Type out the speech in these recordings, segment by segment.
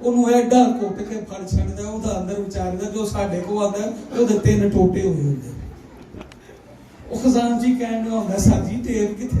ਉਹਨੂੰ ਐਡਾ ਘੁੱਟ ਕੇ ਫੜ ਛੱਡਦਾ ਉਹਦਾ ਅੰਦਰ ਵਿਚਾਰਦਾ ਜੋ ਸਾਡੇ ਕੋਲ ਆਉਂਦਾ ਉਹਦੇ 3 ਟੋਟੇ ਹੋਏ ਹੁੰਦੇ ਉਹ ਖਜ਼ਾਨਚੀ ਕਹਿਣ ਨੂੰ ਹੁੰਦਾ ਸਰ ਜੀ ਟੇਪ ਕਿੱਥੇ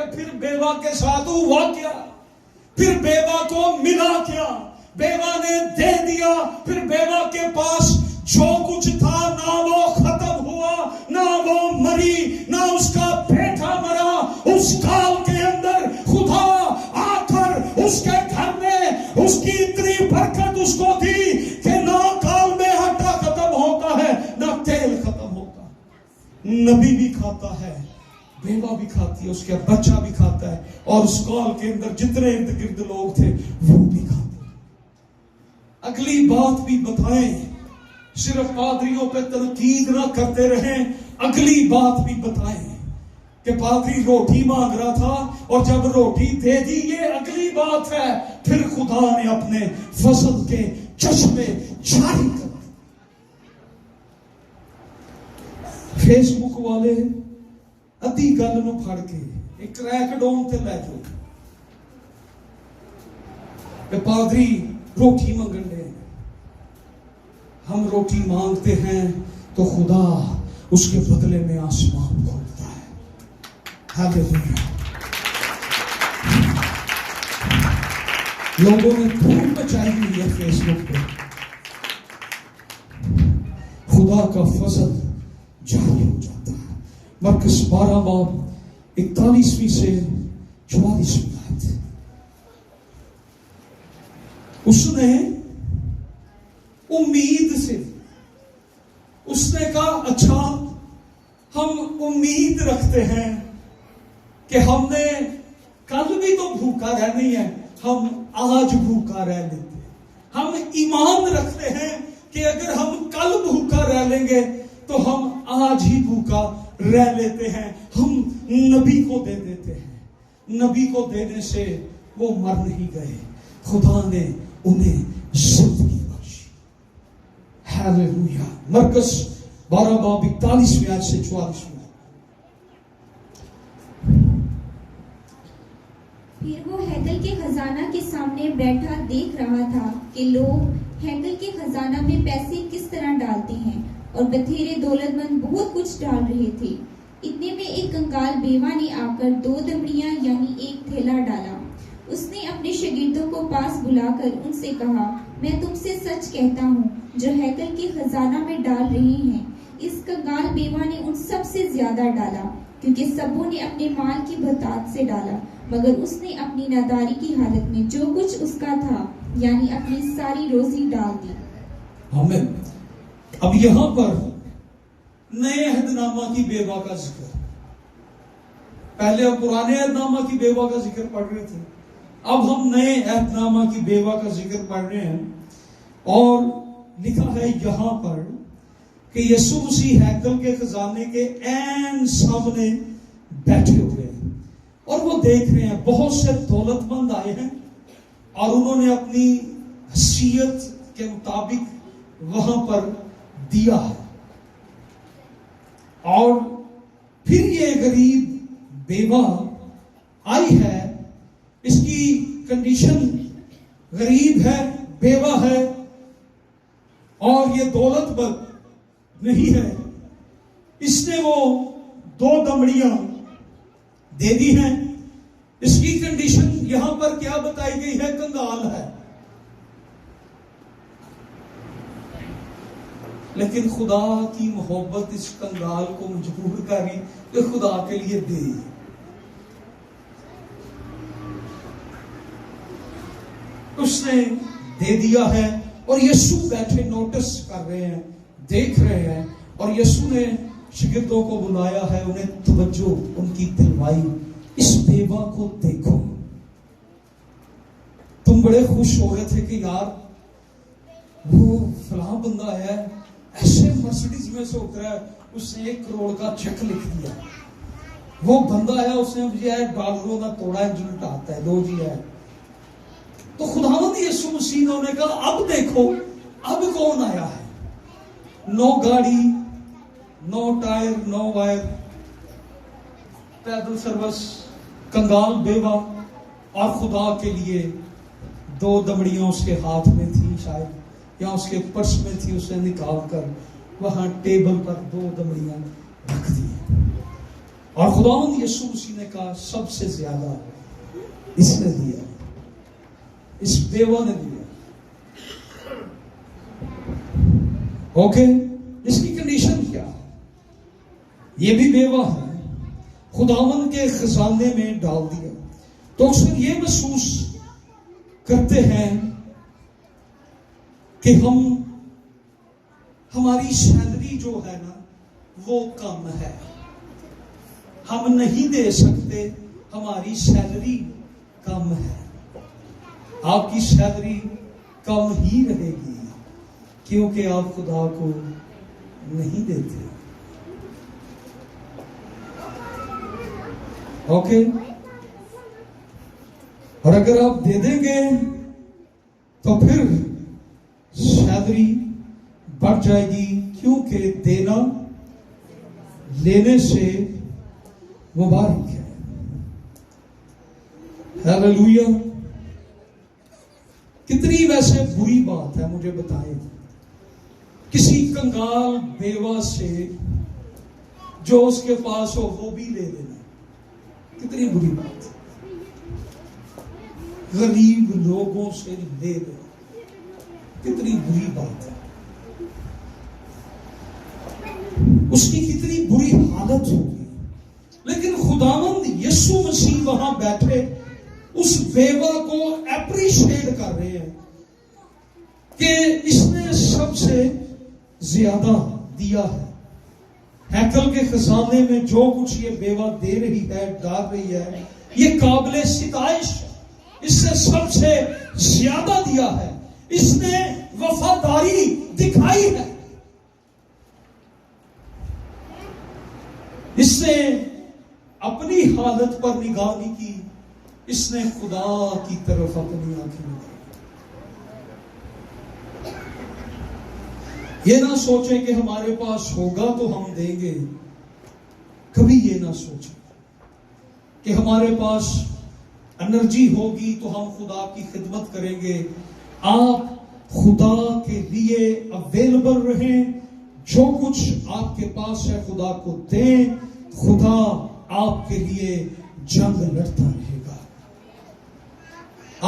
کہ پھر بیوہ کے ساتھ ہوا کیا، پھر بیوہ کو ملا کیا، بیوہ نے دے دیا، پھر بیوہ کے پاس جو کچھ تھا نہ وہ ختم ہوا، نہ وہ مری، نہ اس کا بیٹا مرا۔ اس کال کے اندر خدا آ کر اس کے گھر میں اس کی اتنی برکت اس کو دی کہ نہ کال میں آٹا ختم ہوتا ہے نہ تیل ختم ہوتا ہے۔ نبی بھی کھاتا ہے، بیوہ بھی کھاتی ہے، اس کا بچہ بھی کھاتا ہے، اور اس کال کے اندر جتنے ارد گرد لوگ تھے وہ بھی کھاتے ہیں۔ اگلی بات بھی بتائیں، صرف پادریوں پہ تنقید نہ کرتے رہیں، اگلی بات بھی بتائیں کہ پادری روٹی مانگ رہا تھا اور جب روٹی دے دی، یہ اگلی بات ہے۔ پھر خدا نے اپنے فضل کے چشمے جاری کر دیے۔ فیس بک والے ادھی گل نو پھڑ کے ایک کریک ڈون تے لے جاؤ کہ پادری روٹی منگن لے، ہم روٹی مانگتے ہیں تو خدا اس کے بدلے میں آسمان کھولتا ہے۔ ہاللیلویا۔ لوگوں نے دھوم مچائی ہوئی ہے فیس بک پہ، خدا کا فضل جاری ہو جاتا ہے۔ مرکز 12 باب 41 سے 44 آیت۔ اس نے امید سے، اس نے کہا اچھا ہم امید رکھتے ہیں کہ ہم نے کل بھی تو بھوکا رہنی ہے، ہم آج بھوکا رہ لیتے ہیں۔ ہم ایمان رکھتے ہیں کہ اگر ہم کل بھوکا رہ لیں گے تو ہم آج ہی بھوکا رہ لیتے ہیں، ہم نبی کو دے دیتے ہیں۔ نبی کو دینے سے وہ مر نہیں گئے، خدا نے انہیں زندگی بخشی۔ ہاللیلویا۔ مرکز 12 باب 41 آیت سے 44۔ پھر وہ ہیکل کے خزانہ کے سامنے بیٹھا دیکھ رہا تھا کہ لوگ ہیکل کے خزانہ میں پیسے کس طرح ڈالتے ہیں، اور بتھیرے دولت مند بہت کچھ ڈال رہے تھے۔ اتنے میں ایک کنگال بیوہ نے آ کر 2 دمڑیاں یعنی ایک تھیلا ڈالا۔ اس نے اپنے شاگردوں کو پاس بلا کر ان سے کہا، میں تم سے سچ کہتا ہوں، جو ہیکل کے خزانہ میں ڈال رہے ہیں، اس کنگال بیوہ نے ان سب سے زیادہ ڈالا، کیونکہ سبوں نے اپنے مال کی بہتات سے ڈالا، مگر اس نے اپنی ناداری کی حالت میں جو کچھ اس کا تھا یعنی اپنی ساری روزی ڈال دی۔ آمین۔ اب یہاں پر نئے عہد نامہ کی بیوہ کا ذکر، پہلے ہم پرانے عہد نامہ کی بیوہ کا ذکر پڑھ رہے تھے، اب ہم نئے عہد نامہ کی بیوہ کا ذکر پڑھ رہے ہیں، اور لکھا ہے یہاں پر کہ یسوع مسیح ہیکل کے خزانے کے عین سامنے بیٹھے ہوئے ہیں، اور وہ دیکھ رہے ہیں بہت سے دولت مند آئے ہیں، اور انہوں نے اپنی حیثیت کے مطابق وہاں پر دیا ہے۔ اور پھر یہ غریب بیوہ آئی ہے، اس کی کنڈیشن غریب ہے، بیوہ ہے، اور یہ دولت مند نہیں ہے۔ اس نے وہ 2 دمڑیاں دے دی ہیں۔ اس کی کنڈیشن یہاں پر کیا بتائی گئی ہے؟ کنگال ہے، لیکن خدا کی محبت اس کنگال کو مجبور کری کہ خدا کے لیے دے۔ اس نے دے دیا ہے، اور یسوع بیٹھے نوٹس کر رہے ہیں، دیکھ رہے ہیں، اور یسوع نے شاگردوں کو بلایا ہے، انہیں توجہ ان کی دلوائی، اس بیوہ کو دیکھو۔ تم بڑے خوش ہو رہے تھے کہ یار وہ فلاں بندہ ہے، ایسے مرسڈیز میں سے اترا ہے، اس نے 1 کروڑ کا چیک لکھ دیا، وہ بندہ ہے، اس نے مجھے ڈالروں کا توڑا ہے، جو لٹاتا ہے، 2 جی ہے۔ تو خداوند یسوع مسیح نے انہیں کہا اب دیکھو اب کون آیا ہے، نو گاڑی، نو ٹائر، نو وائر، پیدل سروس، کنگال بیوہ، اور خدا کے لیے 2 دمڑیاں اس کے ہاتھ میں تھی شاید، یا اس کے پرس میں تھی، اسے نکال کر وہاں ٹیبل پر 2 دمڑیاں رکھ دی، اور خداوند یسوع مسیح نے کہا سب سے زیادہ اس نے دیا، اس بیوہ نے دیا. اوکے، اس کی کنڈیشن کیا ہے؟ یہ بھی بیوہ ہے، خداوند کے خزانے میں ڈال دیا. تو اکثر یہ محسوس کرتے ہیں کہ ہماری سیلری جو ہے نا وہ کم ہے، ہم نہیں دے سکتے، ہماری سیلری کم ہے. آپ کی سیلری کم ہی رہے گی کیونکہ آپ خدا کو نہیں دیتے. اوکے، اور اگر آپ دے دیں گے تو پھر سیلری بڑھ جائے گی، کیونکہ دینا لینے سے مبارک ہے. ہیلیلویا. کتنی ویسے بری بات ہے، مجھے بتائیں، کسی کنگال بیوہ سے جو اس کے پاس ہو وہ بھی لے لینا. کتنی بری بات ہے. غریب لوگوں سے لے لو، کتنی بری بات ہے. اس کی کتنی بری حالت ہوگی. لیکن خداوند یسوع مسیح وہاں بیٹھے اس بیوہ کو اپریشیٹ کر رہے ہیں کہ اس نے سب سے زیادہ دیا ہے. ہیکل کے خزانے میں جو کچھ یہ بیوہ دے رہی ہے، ڈال رہی ہے، یہ قابل ستائش ہے. اس سے سب سے زیادہ دیا ہے، اس نے وفاداری دکھائی ہے، اس نے اپنی حالت پر نگاہ نہیں کی، اس نے خدا کی طرف اپنی آنکھیں لگائی. یہ نہ سوچیں کہ ہمارے پاس ہوگا تو ہم دیں گے. کبھی یہ نہ سوچیں کہ ہمارے پاس انرجی ہوگی تو ہم خدا کی خدمت کریں گے. آپ خدا کے لیے اویلیبل رہیں، جو کچھ آپ کے پاس ہے خدا کو دیں. خدا آپ کے لیے جنگ لڑتا رہے گا.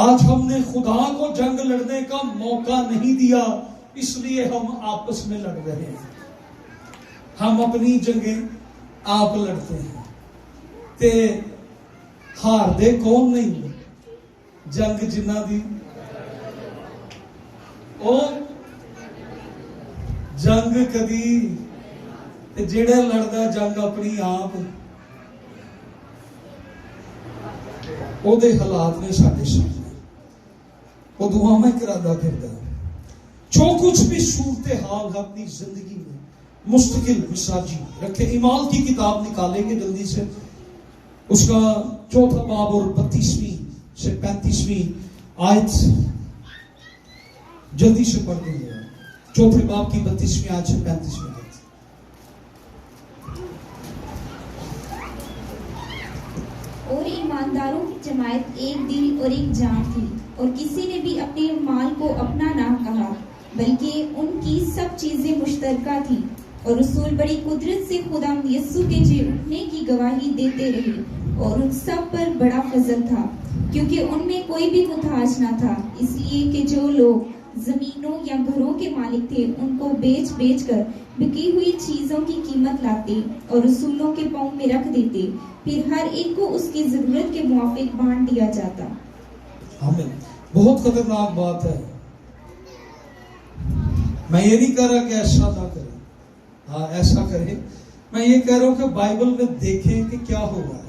آج ہم نے خدا کو جنگ لڑنے کا موقع نہیں دیا، اس لیے ہم آپس میں لڑ رہے ہیں. ہم اپنی جنگیں آپ لڑتے ہیں تے ہار دے کون نہیں، جنگ جنہ دی او جنگ کدی تے جڑا لڑدا جنگ اپنی آپ او دے حالات نے ساڈے سامنے، وہ دعا میں کرادا پھردا. جو کچھ بھی صورتحال ہے اپنی زندگی میں مستقل مساجی رکھے. ایمان کی کتاب نکالیں گے جلدی سے، اس کا 4 باب اور 32 سے 35 آیت جلدی سے پڑھ دیں گے. 4 باب کی 32 آیت سے 35 آیت. اور ایمانداروں کی جماعت ایک دل اور ایک جان تھی، اور کسی نے بھی اپنے مال کو اپنا نہ کہا، بلکہ ان کی سب چیزیں مشترکہ تھی. اور رسول بڑی قدرت سے خدا یسوع کے جی اٹھنے کی گواہی دیتے رہے، اور ان سب پر بڑا فضل تھا، کیونکہ ان میں کوئی بھی محتاج نہ تھا. اس لیے کہ جو لوگ زمینوں یا گھروں کے مالک تھے ان کو بیچ بیچ کر بکی ہوئی چیزوں کی قیمت لاتے اور رسولوں کے پاؤں میں رکھ دیتے، پھر ہر ایک کو اس کی ضرورت کے موافق بانٹ دیا جاتا. آمین. بہت خطرناک بات ہے. میں یہ نہیں کہہ رہا کہ ایسا نہ کریں، ہاں ایسا کریں. میں یہ کہہ رہا ہوں کہ بائبل میں دیکھیں کہ کیا ہو رہا ہے.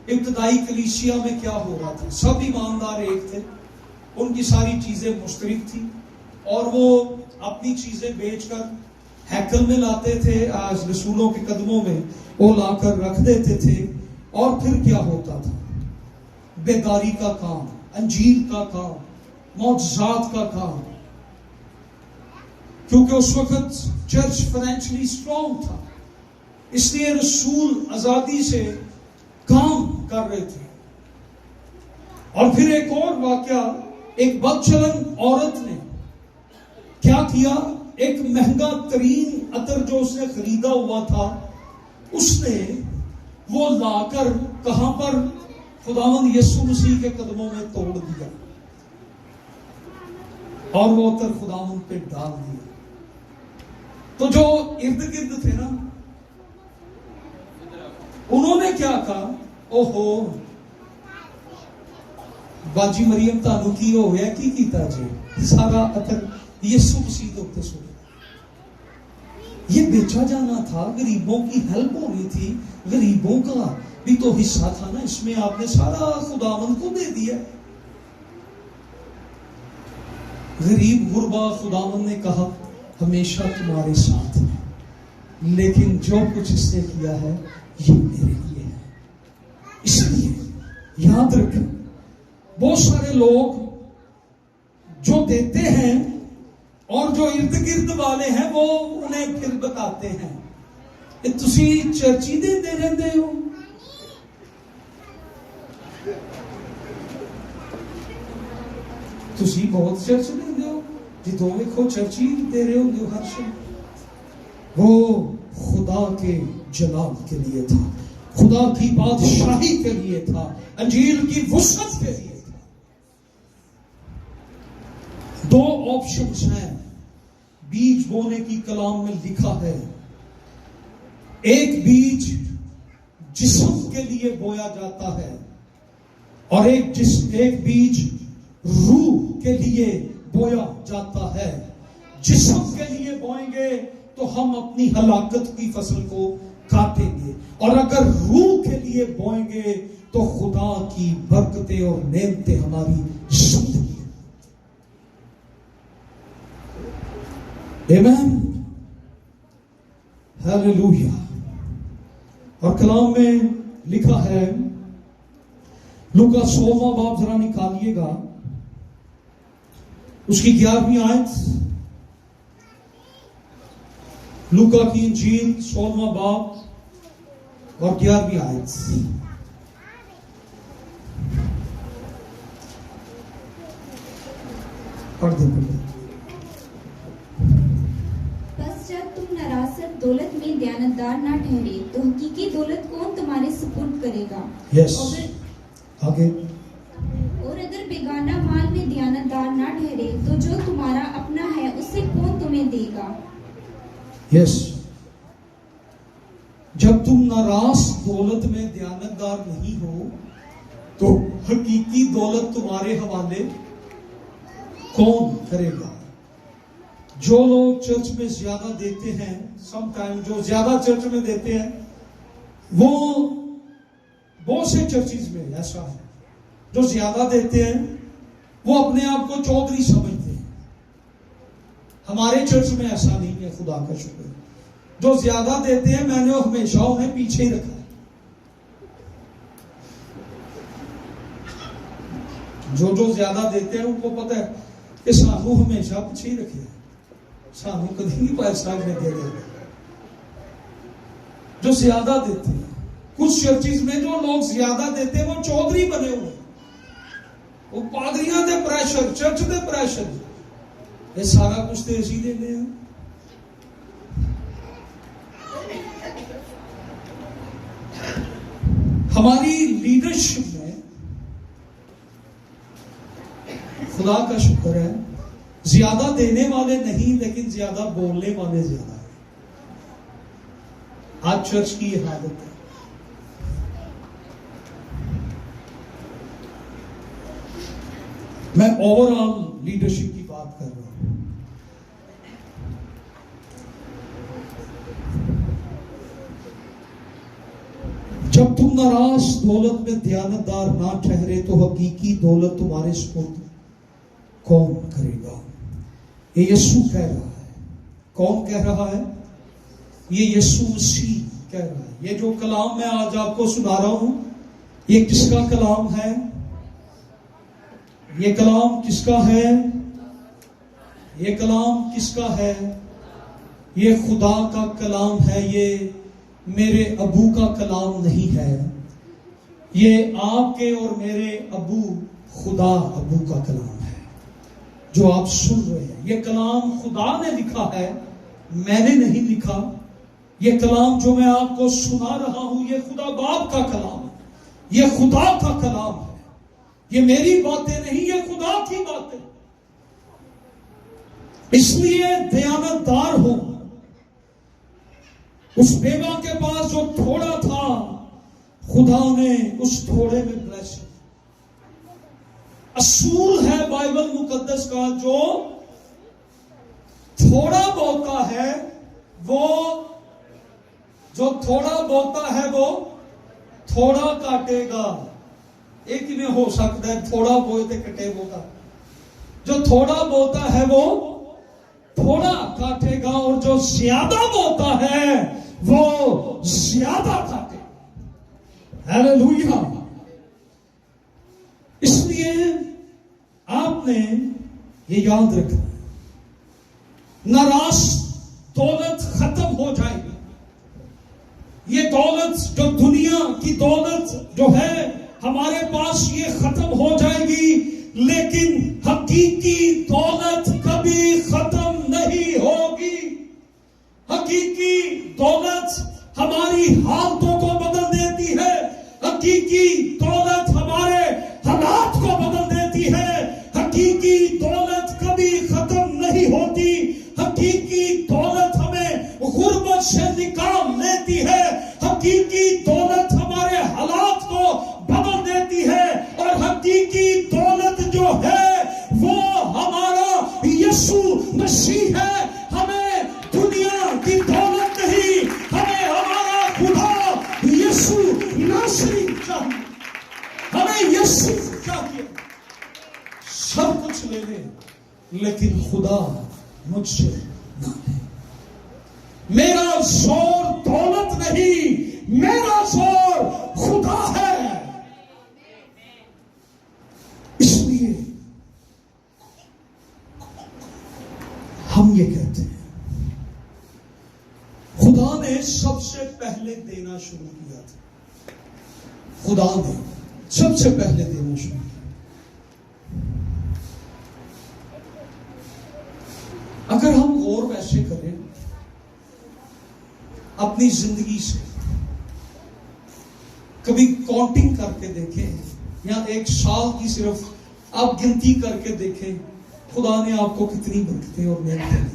ابتدائی کلیسیا میں کیا ہو رہا تھا. سب ایماندار ایک تھے، ان کی ساری چیزیں مشترک تھی، اور وہ اپنی چیزیں بیچ کر ہیکل میں لاتے تھے، آج رسولوں کے قدموں میں وہ لا کر رکھ دیتے تھے. اور پھر کیا ہوتا تھا؟ بیداری کا کام، انجیل کا کام، معجزات کا کام، کیونکہ اس وقت چرچ فائنینشلی اسٹرانگ تھا، اس لیے رسول آزادی سے کام کر رہے تھے. اور پھر ایک اور واقعہ، ایک بدچلن عورت نے کیا کیا؟ ایک مہنگا ترین عطر جو اس نے خریدا ہوا تھا، اس نے وہ لا کر کہاں پر؟ خداوند یسوع مسیح کے قدموں میں توڑ دیا اور وہ اتر خداوند پہ ڈال دیا. تو جو ارد گرد تھے نا انہوں نے کیا کہا؟ اوہو باجی مریم تانوں کی ہو گیا کی کیتا جی سارا اتر یسوع مسیح کے اوپر سو. یہ بیچا جانا تھا، غریبوں کی ہیلپ ہونی تھی، غریبوں کا بھی تو حصہ تھا نا اس میں. آپ نے سارا خداوند کو دے دیا. غریب غربا خداوند نے کہا ہمیشہ تمہارے ساتھ ہے، لیکن جو کچھ اس نے کیا ہے یہ میرے لیے ہے. اس لیے یاد رکھیں بہت سارے لوگ جو دیتے ہیں اور جو ارد گرد والے ہیں وہ انہیں پھر بتاتے ہیں کہ تسی چرچی دے رہندے ہو. تسی بہت چرچ دے ہو جی دو دیکھو چرچی دے رہے ہوں ہر شے. وہ خدا کے جلال کے لیے تھا، خدا کی بادشاہی کے لیے تھا، انجیل کی وسعت کے لیے تھا. دو آپشنز ہیں بیج بونے کی کلام میں لکھا ہے. ایک بیج جسم کے لیے بویا جاتا ہے اور ایک بیج روح کے لیے بویا جاتا ہے. جسم کے لیے بوئیں گے تو ہم اپنی ہلاکت کی فصل کو کاٹیں گے، اور اگر روح کے لیے بوئیں گے تو خدا کی برکتیں اور نعمتیں ہماری زندگی. آمین، ہیلیلویا. اور کلام میں لکھا ہے لوکا 16واں باب ذرا نکالیے گا، اس کی 11ویں آیت. لوکا کی انجیل 16واں باب اور 11ویں آیت. پڑھ دیں. بس جب تم نراست دولت میں دیانتدار نہ ٹھہرے تو حقیقی دولت کون تمہارے سپرد کرے گا؟ یس آگے. اور اگر بیگانہ مال میں دیانتدار نہ ٹھہرے تو جو تمہارا اپنا ہے اسے کون تمہیں دے گا؟ یس جب تم ناراض دولت میں دیانتدار نہیں ہو تو حقیقی دولت تمہارے حوالے کون کرے گا؟ جو لوگ چرچ میں زیادہ دیتے ہیں، سم ٹائم جو زیادہ چرچ میں دیتے ہیں وہ بہت سے چرچز میں ایسا ہے جو زیادہ دیتے ہیں وہ اپنے آپ کو چودھری سمجھتے ہیں. ہمارے چرچ میں ایسا نہیں ہے، خدا کا شکر. جو زیادہ دیتے ہیں میں نے ہمیشہ انہیں پیچھے ہی رکھا ہے. جو زیادہ دیتے ہیں ان کو پتہ ہے کہ سانو ہمیشہ پیچھے ہی رکھے ہیں، سانو کبھی نہیں پیسہ میں دے رہے. جو زیادہ دیتے ہیں کچھ چرچز میں جو لوگ زیادہ دیتے ہیں وہ چودھری بنے ہوئے، وہ پادریاں دے پریشر، چرچ دے پریشر، یہ سارا کچھ تو اسی دے ہیں. ہماری لیڈرشپ میں خدا کا شکر ہے زیادہ دینے والے نہیں لیکن زیادہ بولنے والے زیادہ ہیں. آج چرچ کی یہ حالت ہے. میں اوور آل لیڈرشپ کی بات کر رہا ہوں. جب تم ناراض دولت میں دیانتدار نہ ٹھہرے تو حقیقی دولت تمہارے سپرد کون کرے گا؟ یہ یسوع کہہ رہا ہے. کون کہہ رہا ہے؟ یہ یسوع مسیح کہہ رہا ہے. یہ جو کلام میں آج آپ کو سنا رہا ہوں یہ کس کا کلام ہے؟ یہ کلام کس کا ہے؟ یہ کلام کس کا ہے؟ یہ خدا کا کلام ہے. یہ میرے ابو کا کلام نہیں ہے. یہ آپ کے اور میرے ابو خدا ابو کا کلام ہے جو آپ سن رہے ہیں. یہ کلام خدا نے لکھا ہے، میں نے نہیں لکھا. یہ کلام جو میں آپ کو سنا رہا ہوں یہ خدا باپ کا کلام ہے، یہ خدا کا کلام ہے، یہ میری باتیں نہیں، یہ خدا کی باتیں۔ اس لیے دیانتدار ہو۔ اس بیوہ کے پاس جو تھوڑا تھا خدا نے اس تھوڑے میں بلیسنگ۔ اصول ہے بائبل مقدس کا، جو تھوڑا بوتا ہے وہ تھوڑا کاٹے گا۔ ایک میں ہو سکتا ہے تھوڑا بوئے تے کٹے بوتا، جو تھوڑا بوتا ہے وہ تھوڑا کاٹے گا، اور جو زیادہ بوتا ہے وہ زیادہ کاٹے گا۔ ہیلیلویا۔ اس لیے آپ نے یہ یاد رکھنا، ناراض دولت ختم ہو جائے گی۔ یہ دولت جو دنیا کی دولت جو ہے ہمارے پاس یہ ختم ہو جائے گی، لیکن حقیقی دولت کبھی ختم نہیں ہوگی۔ حقیقی دولت ہماری حالتوں کو بدل دیتی ہے، حقیقی دولت ہمارے حالات کو بدل دیتی ہے، حقیقی دولت کبھی ختم نہیں ہوتی، حقیقی دولت ہمیں غربت سے نکال لیتی ہے، حقیقی دولت ہمارے حالات کو بدل دیتی ہے، اور حقیقی دولت جو ہے وہ ہمارا یسوع مسیح ہے۔ ہمیں دنیا کی دولت نہیں، ہمیں ہمارا خدا یسوع ناصری چاہیے، ہمیں یسوع چاہیے۔ سب کچھ لے لے لیکن خدا مجھ سے نہ لے۔ میرا زور دولت نہیں، میرا زور خدا ہے۔ اس لیے ہم یہ کہتے ہیں خدا نے سب سے پہلے دینا شروع کیا تھا، خدا نے سب سے پہلے دینا شروع کیا۔ اگر ہم غور ویسے کریں اپنی زندگی سے، کبھی کاؤنٹنگ کر کے دیکھیں، یا ایک سال کی صرف آپ گنتی کر کے دیکھیں، خدا نے آپ کو کتنی برکتیں اور نعمتیں دی۔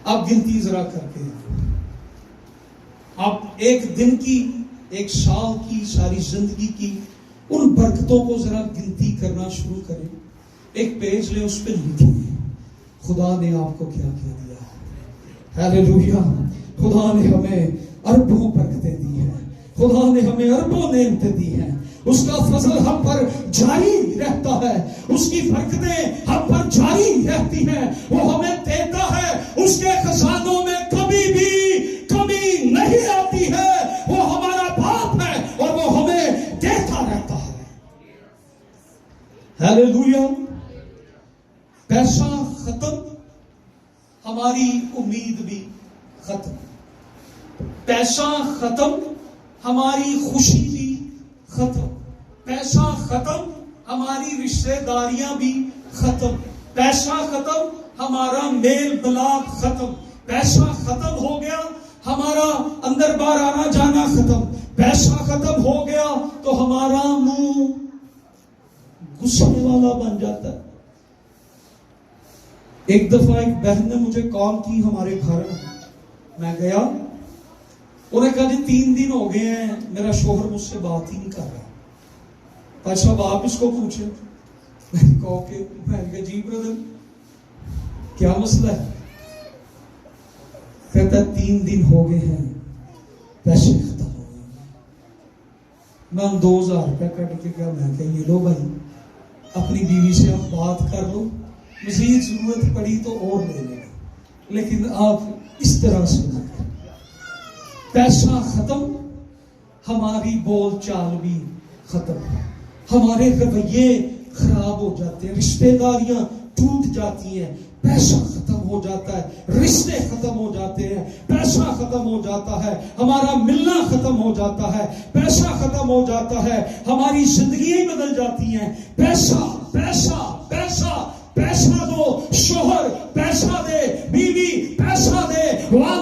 آپ گنتی ذرا کر کے، آپ ایک دن کی، ایک سال کی، ساری زندگی کی ان برکتوں کو ذرا گنتی کرنا شروع کریں۔ ایک پیج لیں، اس پہ لکھیں خدا نے آپ کو کیا کیا دیا ہے۔ ہیلیلویا۔ خدا نے ہمیں اربوں برکتیں دی ہیں، خدا نے ہمیں اربوں نعمتیں دی ہیں، اس کا فضل ہم پر جاری رہتا ہے، اس کی برکتیں ہم پر جاری رہتی ہیں، وہ ہمیں دیتا ہے، اس کے خزانوں میں کبھی بھی کمی نہیں آتی ہے۔ وہ ہمارا باپ ہے اور وہ ہمیں دیتا رہتا ہے۔ ہیلیلویا۔ پیسہ ختم، ہماری امید بھی ختم۔ پیسہ ختم، ہماری خوشی بھی ختم۔ پیسہ ختم، ہماری رشتہ داریاں بھی ختم۔ پیسہ ختم، ہمارا میل ملاپ ختم۔ پیسہ ختم ہو گیا، ہمارا اندر باہر آنا جانا ختم۔ پیسہ ختم ہو گیا تو ہمارا منہ غصے والا بن جاتا ہے۔ ایک دفعہ ایک بہن نے مجھے کال کی ہمارے گھر، میں گیا، انہوں نے کہا جی 3 دن ہو گئے ہیں میرا شوہر مجھ سے بات ہی نہیں کر رہا۔ پاش صاحب آپ اس کو پوچھیں۔ میں نے کہا جی بردر کیا مسئلہ ہے؟ کہتا ہے 3 دن ہو گئے ہیں پیسے ختم ہو گئے۔ میں 2000 روپے کٹ کے کیا، میں کہ یہ لو بھائی اپنی بیوی سے آپ بات کر لو، مزید ضرورت پڑی تو اور لے لینا، لیکن آپ اس طرح سے نہ کریں۔ پیسہ ختم، ہماری بول چال بھی ختم، ہمارے رویے خراب ہو جاتے ہیں، رشتہ داریاں ٹوٹ جاتی ہیں، پیسہ ختم ہو جاتا ہے، رشتے ختم ہو جاتے ہیں، پیسہ ختم ہو جاتا ہے، ہمارا ملنا ختم ہو جاتا ہے، پیسہ ختم ہو جاتا ہے، ہماری زندگیاں بدل جاتی ہیں۔ پیسہ پیسہ پیسہ، پیسہ دو، شوہر پیسہ دے، بیوی پیسہ دے، والد